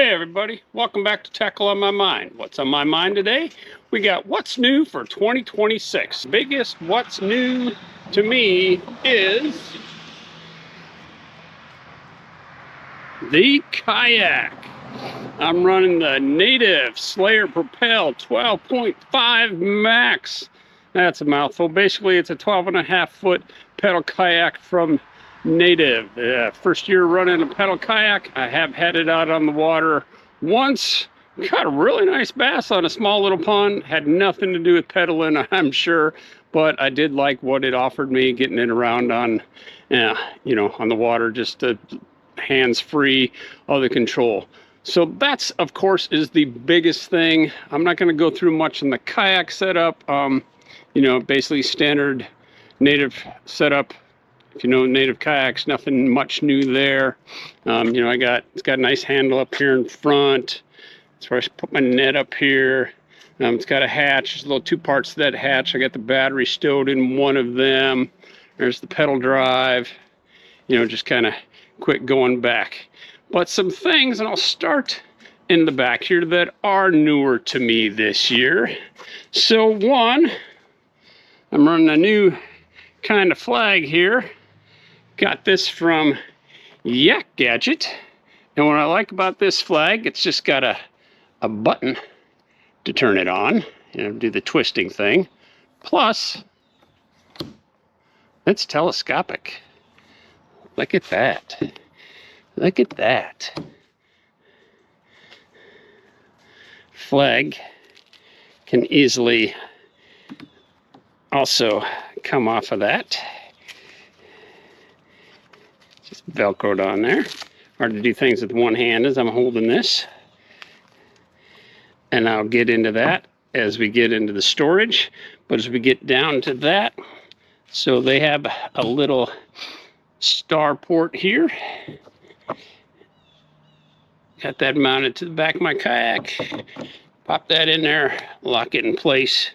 Hey everybody, welcome back to Tackle on My Mind. What's on my mind today? We got what's new for 2026. Biggest what's new to me is the Kayak. I'm running the Native Slayer Propel 12.5 Max. That's a mouthful. Basically, it's a 12.5 foot pedal kayak from Native. First year running a pedal kayak. I have had it out on the water once. Got a really nice bass on a small little pond. Had nothing to do with pedaling, I'm sure, but I did like what it offered me, getting it around on, on the water, just hands-free, other control. So that's, of course, is the biggest thing. I'm not going to go through much in the kayak setup. Basically standard Native setup. If you know Native kayaks, nothing much new there. It's got a nice handle up here in front. That's where I put my net up here. It's got a hatch. There's little two parts to that hatch. I got the battery stowed in one of them. There's the pedal drive. Just kind of quick going back. But some things, and I'll start in the back here, that are newer to me this year. So one, I'm running a new kind of flag here. Got this from Kayak Gadget. And what I like about this flag, it's just got a button to turn it on, do the twisting thing. Plus, it's telescopic. Look at that. Look at that. Flag can easily also come off of that. Just Velcroed on there. Hard to do things with one hand as I'm holding this. And I'll get into that as we get into the storage. But as we get down to that, so they have a little star port here. Got that mounted to the back of my kayak. Pop that in there, lock it in place,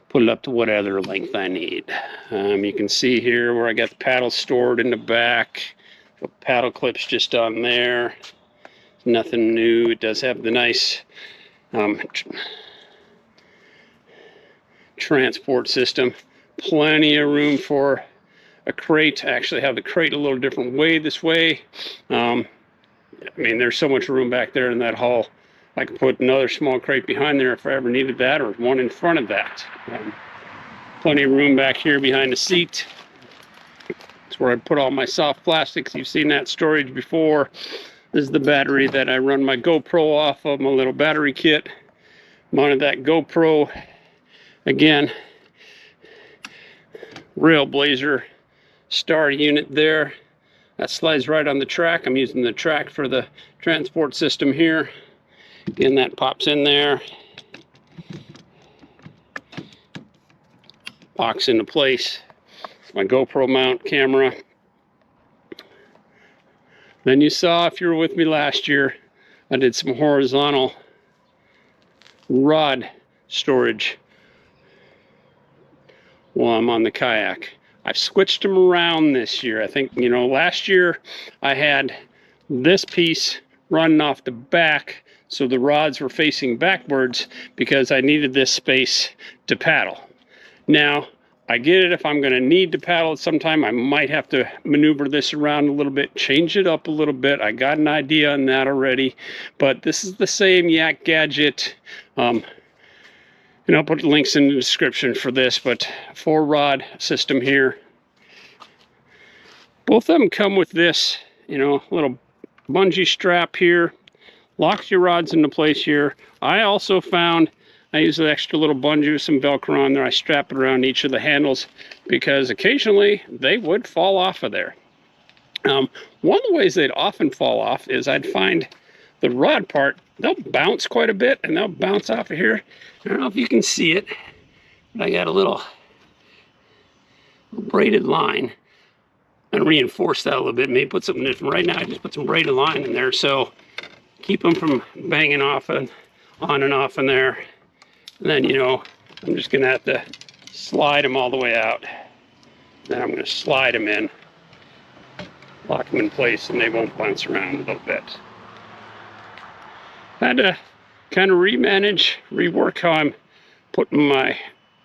put it up to whatever length I need. You can see here where I got the paddle stored in the back. The paddle clips just on there. Nothing new. It does have the nice transport system. Plenty of room for a crate. I actually have the crate a little different way this way. There's so much room back there in that hull. I could put another small crate behind there if I ever needed that, or one in front of that. Plenty of room back here behind the seat. That's where I put all my soft plastics. You've seen that storage before. This is the battery that I run my GoPro off of, my little battery kit. Mounted that GoPro. Again, Railblazer star unit there. That slides right on the track. I'm using the track for the transport system here. Again, that pops in there. Locks into place. My GoPro mount camera. Then you saw, if you were with me last year, I did some horizontal rod storage while I'm on the kayak. I've switched them around this year. I think, last year I had this piece running off the back, so the rods were facing backwards because I needed this space to paddle. Now, I get it, if I'm going to need to paddle at some time, I might have to maneuver this around a little bit, change it up a little bit. I got an idea on that already, but this is the same Kayak Gadget. I'll put links in the description for this, but 4-rod system here. Both of them come with this, little bungee strap here. Locks your rods into place here. I also found, I use an extra little bungee with some Velcro on there. I strap it around each of the handles because occasionally they would fall off of there. One of the ways they'd often fall off is I'd find the rod part, they'll bounce quite a bit, and they'll bounce off of here. I don't know if you can see it, but I got a little braided line and reinforce that a little bit. Maybe put something different. Right now I just put some braided line in there, so keep them from banging off and on and off in there. And then, I'm just gonna have to slide them all the way out. Then I'm gonna slide them in, lock them in place, and they won't bounce around a little bit. had to kind of rework how I'm putting my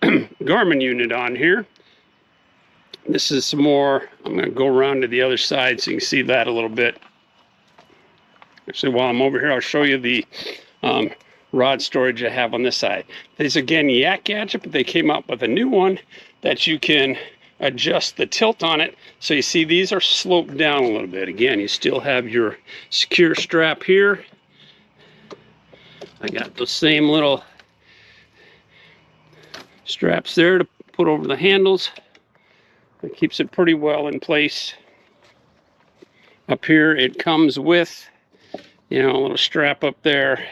Garmin unit on here. This is some more. I'm going to go around to the other side so you can see that a little bit. Actually, while I'm over here, I'll show you the rod storage I have on this side. These again, Yak Gadget, but they came out with a new one that you can adjust the tilt on it. So you see these are sloped down a little bit. Again, you still have your secure strap here. I got those same little straps there to put over the handles. It keeps it pretty well in place. Up here it comes with, you know, a little strap up there.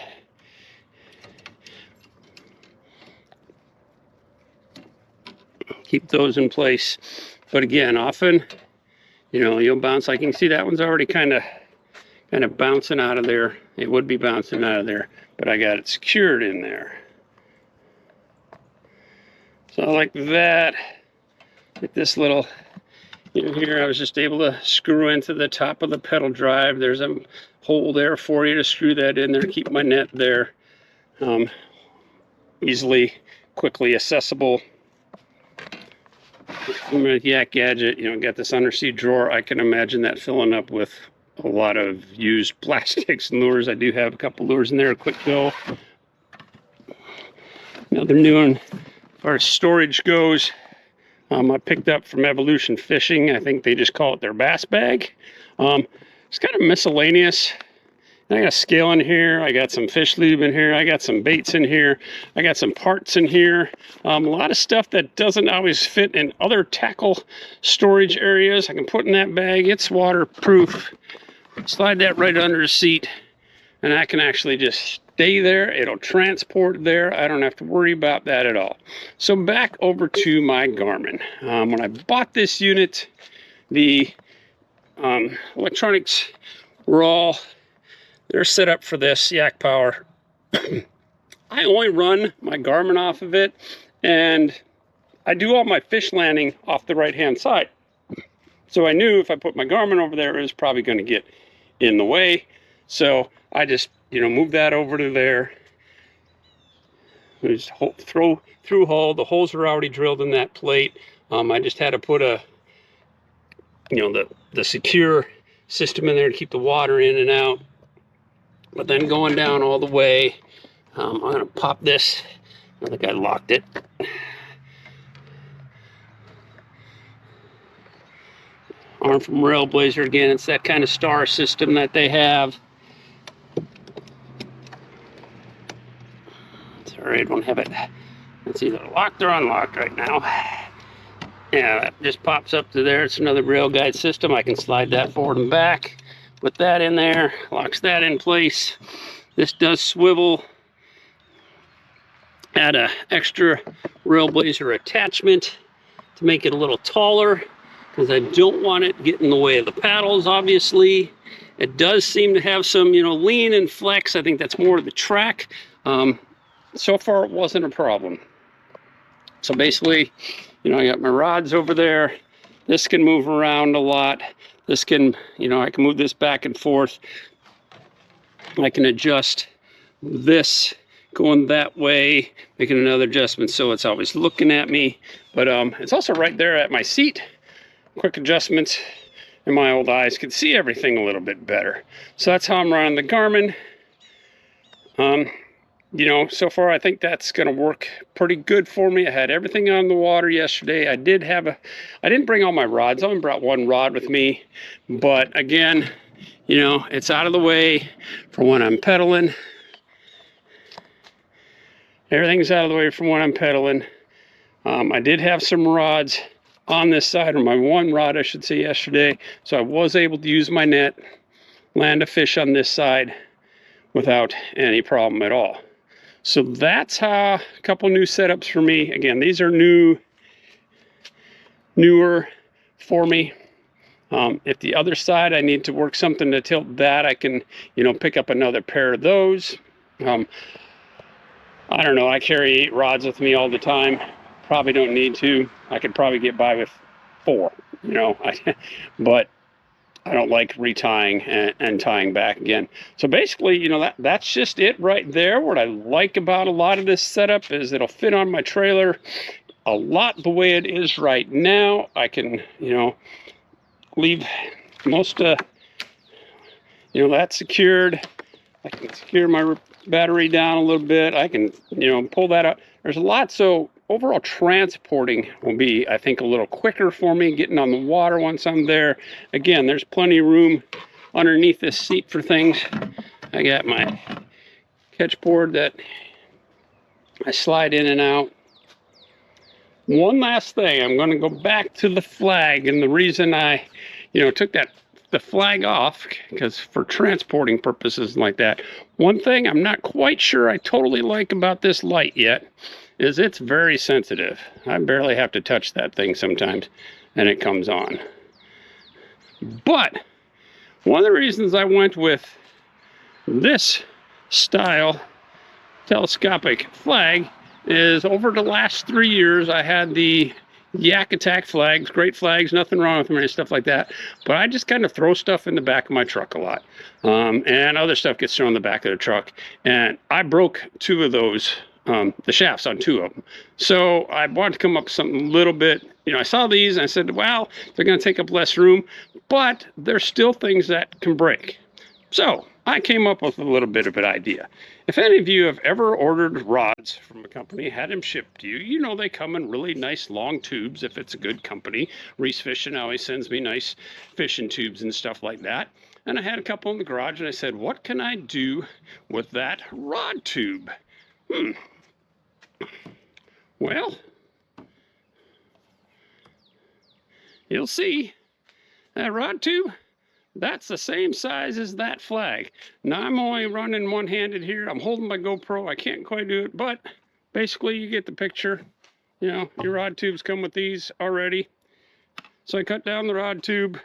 Keep those in place. But again, often, you know, you'll bounce. Like you can see, that one's already kind of bouncing out of there. It would be bouncing out of there, but I got it secured in there. So like that, with this little, you know, here I was just able to screw into the top of the pedal drive. There's a hole there for you to screw that in there, keep my net there. Easily, quickly accessible. With Yak Gadget, you know, got this undersea drawer. I can imagine that filling up with a lot of used plastics and lures. I do have a couple lures in there, a quick go. Another new one, as far as storage goes, I picked up from Evolution Fishing. I think they just call it their bass bag. It's kind of miscellaneous. I got a scale in here. I got some fish lube in here. I got some baits in here. I got some parts in here. A lot of stuff that doesn't always fit in other tackle storage areas. I can put in that bag. It's waterproof. Slide that right under the seat, and I can actually just stay there. It'll transport there. I don't have to worry about that at all. So back over to my Garmin. When I bought this unit, the electronics were all, they're set up for this Yak Power. I only run my Garmin off of it, and I do all my fish landing off the right-hand side. So I knew if I put my Garmin over there, it was probably going to get in the way. So I just, you know, move that over to there. Just through hole. The holes are already drilled in that plate. I just had to put a, you know, the secure system in there to keep the water in and out. But then going down all the way, I'm going to pop this. I think I locked it. Arm from Railblazer again. It's that kind of star system that they have. Sorry, I don't have it. It's either locked or unlocked right now. Yeah, that just pops up to there. It's another rail guide system. I can slide that forward and back. Put that in there, locks that in place. This does swivel. Add an extra Railblazer attachment to make it a little taller, because I don't want it getting in the way of the paddles, obviously. It does seem to have some, you know, lean and flex. I think that's more of the track. So far, it wasn't a problem. So basically, you know, I got my rods over there. This can move around a lot. This can, you know, I can move this back and forth. I can adjust this going that way, making another adjustment so it's always looking at me. But it's also right there at my seat. Quick adjustments, and my old eyes can see everything a little bit better. So that's how I'm running the Garmin. You know, so far I think that's going to work pretty good for me. I had everything on the water yesterday. I didn't bring all my rods. I only brought one rod with me. But again, you know, it's out of the way for when I'm pedaling. Everything's out of the way from when I'm pedaling. I did have some rods on this side, or my one rod, I should say, yesterday. So I was able to use my net, land a fish on this side without any problem at all. So that's a couple new setups for me. Again, these are newer for me. If the other side I need to work something to tilt that, I can, you know, pick up another pair of those. I don't know, I carry 8 rods with me all the time. Probably don't need to. I could probably get by with 4, you know. But I don't like retying and tying back again. So basically, you know, that's just it right there. What I like about a lot of this setup is it'll fit on my trailer a lot the way it is right now. I can, you know, leave most you know, that secured. I can secure my battery down a little bit. I can, you know, pull that up. There's a lot, so overall transporting will be, I think, a little quicker for me getting on the water once I'm there. Again, there's plenty of room underneath this seat for things. I got my catch board that I slide in and out. One last thing, I'm going to go back to the flag, and the reason I, you know, took the flag off, because for transporting purposes like that. One thing I'm not quite sure I totally like about this light yet is it's very sensitive. I barely have to touch that thing sometimes, and it comes on. But one of the reasons I went with this style telescopic flag is over the last 3 years I had the Yak Attack flags, great flags, nothing wrong with them or stuff like that, but I just kind of throw stuff in the back of my truck a lot, and other stuff gets thrown in the back of the truck, and I broke 2 of those, the shafts on 2 of them. So I wanted to come up with something a little bit, you know, I saw these and I said, well, they're going to take up less room, but there's still things that can break. So I came up with a little bit of an idea. If any of you have ever ordered rods from a company, had them shipped to you, you know they come in really nice long tubes if it's a good company. Reese Fishing always sends me nice fishing tubes and stuff like that. And I had a couple in the garage and I said, what can I do with that rod tube? Well, you'll see that rod tube. That's the same size as that flag. Now I'm only running one-handed here. I'm holding my GoPro. I can't quite do it, but basically you get the picture. You know, your rod tubes come with these already. So I cut down the rod tube.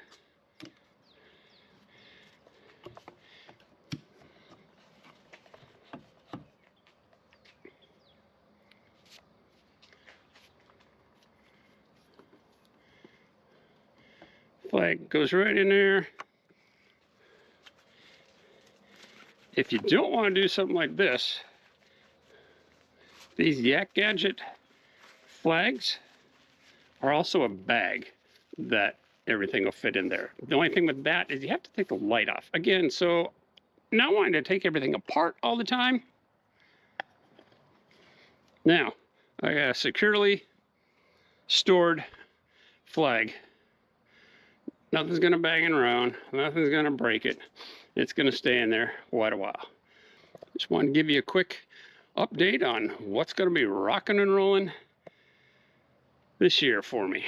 Flag goes right in there. If you don't want to do something like this, these Yak Gadget flags are also a bag that everything will fit in there. The only thing with that is you have to take the light off. Again, so not wanting to take everything apart all the time. Now, I got a securely stored flag. Nothing's gonna bang around, nothing's gonna break it. It's gonna stay in there quite a while. Just wanted to give you a quick update on what's gonna be rocking and rolling this year for me.